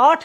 8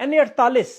NA48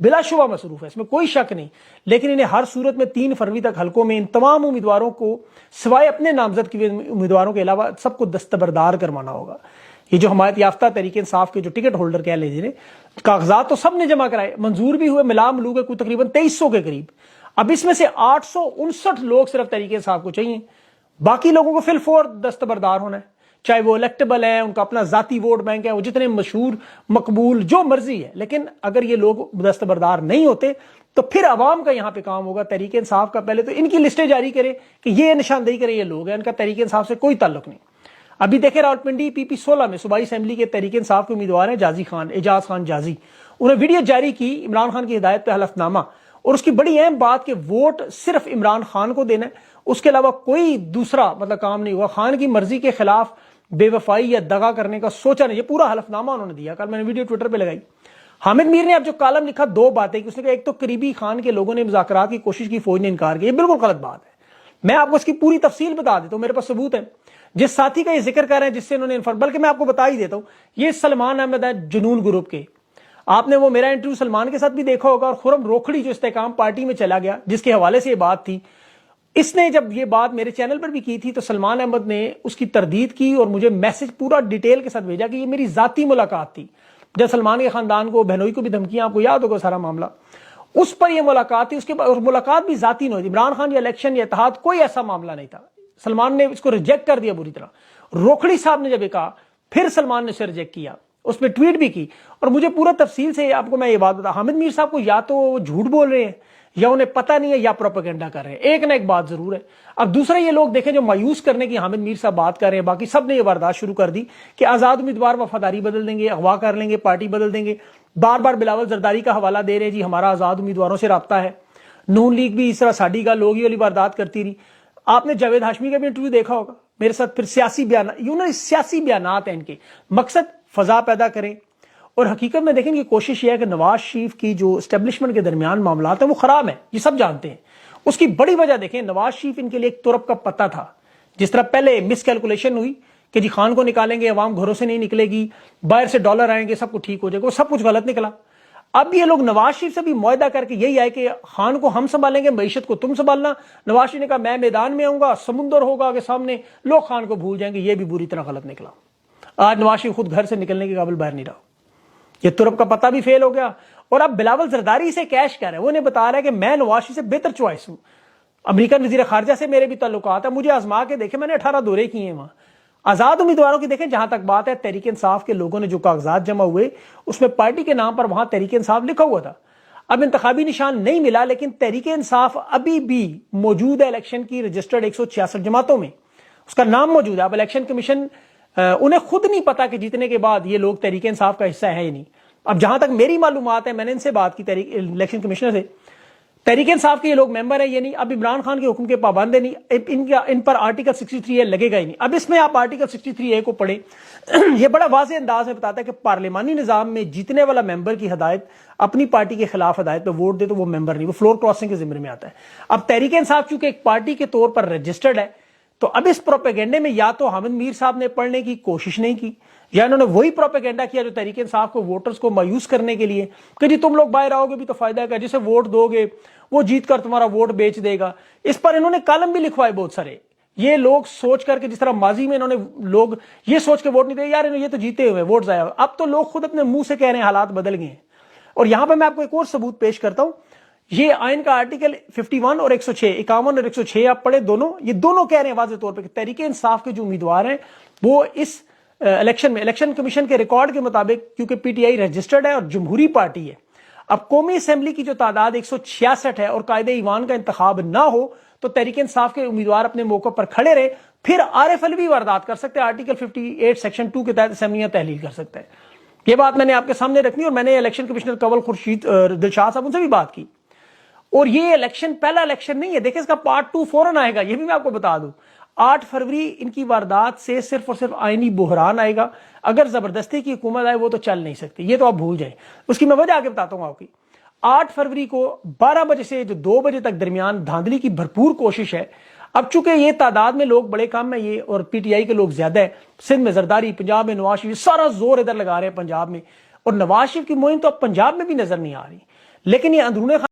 بلا شبہ مصروف ہے، اس میں کوئی شک نہیں، لیکن انہیں ہر صورت میں 3 فروری تک حلقوں میں ان تمام امیدواروں کو سوائے اپنے نامزد کی امیدواروں کے علاوہ سب کو دستبردار کروانا ہوگا۔ یہ جو حمایت یافتہ تحریک انصاف کے جو ٹکٹ ہولڈر کہہ لیجیے، کاغذات تو سب نے جمع کرائے، منظور بھی ہوئے، ملا ملو کے کوئی تقریباً 2300 کے قریب۔ اب اس میں سے 859 لوگ صرف تحریک انصاف کو چاہیے، باقی لوگوں کو فی الفور دستبردار ہونا ہے، چاہے وہ الیکٹیبل ہیں، ان کا اپنا ذاتی ووٹ بینک ہے، وہ جتنے مشہور مقبول جو مرضی ہے، لیکن اگر یہ لوگ دستبردار نہیں ہوتے تو پھر عوام کا یہاں پہ کام ہوگا۔ تحریک انصاف کا پہلے تو ان کی لسٹیں جاری کرے کہ یہ نشاندہی کرے یہ لوگ ہیں، ان کا تحریک انصاف سے کوئی تعلق نہیں۔ ابھی دیکھیں راولپنڈی پی 16 میں صوبائی اسمبلی کے تحریک انصاف کے امیدوار ہیں جازی خان، اعجاز خان جازی، انہیں ویڈیو جاری کی عمران خان کی ہدایت پہ حلف نامہ، اور اس کی بڑی اہم بات کہ ووٹ صرف عمران خان کو دینا ہے، اس کے علاوہ کوئی دوسرا کام نہیں ہوا، خان کی مرضی کے خلاف بے وفائی یا دغا کرنے کا سوچا نہیں۔ یہ پورا حلف نامہ انہوں نے دیا، کل میں نے ویڈیو ٹویٹر پہ لگائی۔ حامد میر نے اب جو کالم لکھا 2 باتیں کہ اس نے کہا ایک تو قریبی خان کے لوگوں نے مذاکرات کی کوشش کی، فوج نے انکار کیا، یہ بالکل غلط بات ہے، میں آپ کو اس کی پوری تفصیل بتا دیتا ہوں، میرے پاس ثبوت ہے۔ جس ساتھی کا یہ ذکر کر رہے ہیں جس سے انہوں نے بلکہ میں آپ کو بتا ہی دیتا ہوں، یہ سلمان احمد ہے جنون گروپ کے، آپ نے وہ میرا انٹرویو سلمان کے ساتھ بھی دیکھا ہوگا، اور خرم روکھڑی جو استحکام پارٹی میں چلا گیا جس کے حوالے سے یہ بات تھی، اس نے جب یہ بات میرے چینل پر بھی کی تھی تو سلمان احمد نے اس کی تردید کی اور مجھے میسج پورا ڈیٹیل کے ساتھ بھیجا کہ یہ میری ذاتی ملاقات تھی، جب سلمان کے خاندان کو بہنوئی کو بھی دھمکیاں، آپ کو یاد ہوگا سارا معاملہ، اس پر یہ ملاقات تھی، اس کے بعد ملاقات بھی ذاتی نہیں ہوئی، عمران خان یا الیکشن یا اتحاد کوئی ایسا معاملہ نہیں تھا۔ سلمان نے اس کو ریجیکٹ کر دیا بری طرح، روکھڑی صاحب نے جب یہ کہا پھر سلمان نے اسے ریجیکٹ کیا، اس پہ ٹویٹ بھی کی، اور مجھے پورا تفصیل سے آپ کو میں یہ بات بتا، حامد میر صاحب کو یا تو وہ جھوٹ بول رہے ہیں یا انہیں پتہ نہیں ہے یا پروپیگنڈا کر رہے ہیں، ایک نہ ایک بات ضرور ہے۔ اب دوسرا یہ لوگ دیکھیں جو مایوس کرنے کی حامد میر صاحب بات کر رہے ہیں، باقی سب نے یہ واردات شروع کر دی کہ آزاد امیدوار وفاداری بدل دیں گے، اغوا کر لیں گے، پارٹی بدل دیں گے، بار بار بلاول زرداری کا حوالہ دے رہے ہیں جی ہمارا آزاد امیدواروں سے رابطہ ہے، نون لیگ بھی اس طرح ساڈی کا لوگ ہی والی واردات کرتی رہی۔ آپ نے جاوید ہاشمی کا بھی انٹرویو دیکھا ہوگا میرے ساتھ، پھر سیاسی بیانات ہیں ان کے، مقصد فضا پیدا کریں، اور حقیقت میں دیکھیں یہ کوشش یہ ہے کہ نواز شریف کی جو اسٹیبلشمنٹ کے درمیان معاملات ہیں وہ خراب ہیں، یہ سب جانتے ہیں۔ اس کی بڑی وجہ دیکھیں، نواز شریف ان کے لیے ایک ترپ کا پتہ تھا، جس طرح پہلے مس کیلکولیشن ہوئی کہ جی خان کو نکالیں گے عوام گھروں سے نہیں نکلے گی، باہر سے ڈالر آئیں گے، سب کچھ ٹھیک ہو جائے گا، وہ سب کچھ غلط نکلا۔ اب یہ لوگ نواز شریف سے بھی معاہدہ کر کے یہی آئے کہ خان کو ہم سنبھالیں گے، معیشت کو تم سنبھالنا۔ نواز شریف نے کہا میں میدان میں آؤں گا، سمندر ہوگا آگے سامنے، لوگ خان کو بھول جائیں گے، یہ بھی بری طرح غلط نکلا۔ آج نواز شریف خود گھر سے نکلنے کے قابل باہر نہیں رہا، یہ ترپ کا پتہ بھی فیل ہو گیا، اور اب بلاول زرداری سے کیش کر رہا ہے، وہ انہیں بتا رہا ہے کہ میں نواز شریف سے بہتر چوائس ہوں، امریکن وزیر خارجہ سے میرے بھی تعلقات ہیں، مجھے آزما کے دیکھیں، میں نے 18 دورے کیے ہیں وہاں۔ آزاد امیدواروں کی دیکھیں، جہاں تک بات ہے تحریک انصاف کے لوگوں نے جو کاغذات جمع ہوئے اس میں پارٹی کے نام پر وہاں تحریک انصاف لکھا ہوا تھا، اب انتخابی نشان نہیں ملا، لیکن تحریک انصاف ابھی بھی موجود ہے الیکشن کی رجسٹرڈ 166 جماعتوں میں، اس کا نام موجود ہے۔ اب الیکشن کمیشن انہیں خود نہیں پتا کہ جیتنے کے بعد یہ لوگ تحریک انصاف کا حصہ ہے یا نہیں۔ اب جہاں تک میری معلومات ہے، میں نے ان سے بات کی الیکشن کمشنر سے، تحریک انصاف کے یہ لوگ ممبر ہیں، یہ نہیں، اب عمران خان کے حکم کے پابند نہیں، ان پر آرٹیکل 63A لگے گا ہی نہیں۔ اب اس میں آپ آرٹیکل 63A کو پڑھیں، یہ بڑا واضح انداز میں بتاتا ہے کہ پارلیمانی نظام میں جیتنے والا ممبر کی ہدایت اپنی پارٹی کے خلاف ہدایت پہ ووٹ دے تو وہ ممبر نہیں، وہ فلور کراسنگ کے ذمے میں آتا ہے۔ اب تحریک انصاف چونکہ ایک پارٹی کے طور پر رجسٹرڈ ہے، تو اب اس پروپیگنڈے میں یا تو حامد میر صاحب نے پڑھنے کی کوشش نہیں کی، یا انہوں نے وہی پروپیگنڈا کیا جو تحریک انصاف کو ووٹرز کو مایوس کرنے کے لیے کہ جی تم لوگ باہر آؤ گے بھی تو فائدہ ہے، جسے ووٹ دو گے وہ جیت کر تمہارا ووٹ بیچ دے گا۔ اس پر انہوں نے کالم بھی لکھوائے بہت سارے، یہ لوگ سوچ کر کے جس طرح ماضی میں انہوں نے لوگ یہ سوچ کے ووٹ نہیں دے یار یہ تو جیتے ہوئے ووٹ ضائع، اب تو لوگ خود اپنے منہ سے کہہ رہے ہیں حالات بدل گئے ہیں۔ اور یہاں پہ میں آپ کو ایک اور ثبوت پیش کرتا ہوں، یہ آئین کا آرٹیکل 51 اور 106، 51 اور 106 آپ پڑھیں دونوں، یہ دونوں کہہ رہے ہیں واضح طور پہ کہ تحریک انصاف کے جو امیدوار ہیں وہ اس الیکشن میں الیکشن کمیشن کے ریکارڈ کے مطابق، کیونکہ پی ٹی آئی رجسٹرڈ ہے اور جمہوری پارٹی ہے، اب قومی اسمبلی کی جو تعداد 166 ہے اور قائد ایوان کا انتخاب نہ ہو تو تحریک انصاف کے امیدوار اپنے موقع پر کھڑے رہے، پھر عارف علوی واردات کر سکتے ہیں، آرٹیکل 58 سیکشن 2 کے تحت اسمبلیاں تحلیل کر سکتے ہیں۔ یہ بات میں نے آپ کے سامنے رکھنی، اور میں نے الیکشن کمشنر کنول خورشید دلشاد صاحب ان سے بھی بات کی، اور یہ الیکشن پہلا الیکشن نہیں ہے، دیکھیں اس کا پارٹ 2 فوراً آئے گا، یہ بھی میں آپ کو بتا دوں۔ 8 فروری ان کی واردات سے صرف اور صرف آئینی بحران آئے گا، اگر زبردستی کی حکومت آئے وہ تو چل نہیں سکتی، یہ تو آپ بھول جائیں، اس کی میں وجہ آگے بتاتا ہوں آپ کی۔ 8 فروری کو 12 بجے سے جو 2 بجے تک درمیان دھاندلی کی بھرپور کوشش ہے۔ اب چونکہ یہ تعداد میں لوگ بڑے کم ہیں، یہ اور پی ٹی آئی کے لوگ زیادہ ہیں، سندھ میں زرداری، پنجاب میں نواز شریف، سارا زور ادھر لگا رہے ہیں پنجاب میں، اور نواز شریف کی مہم تو اب پنجاب میں بھی نظر نہیں آ رہی، لیکن یہ اندرون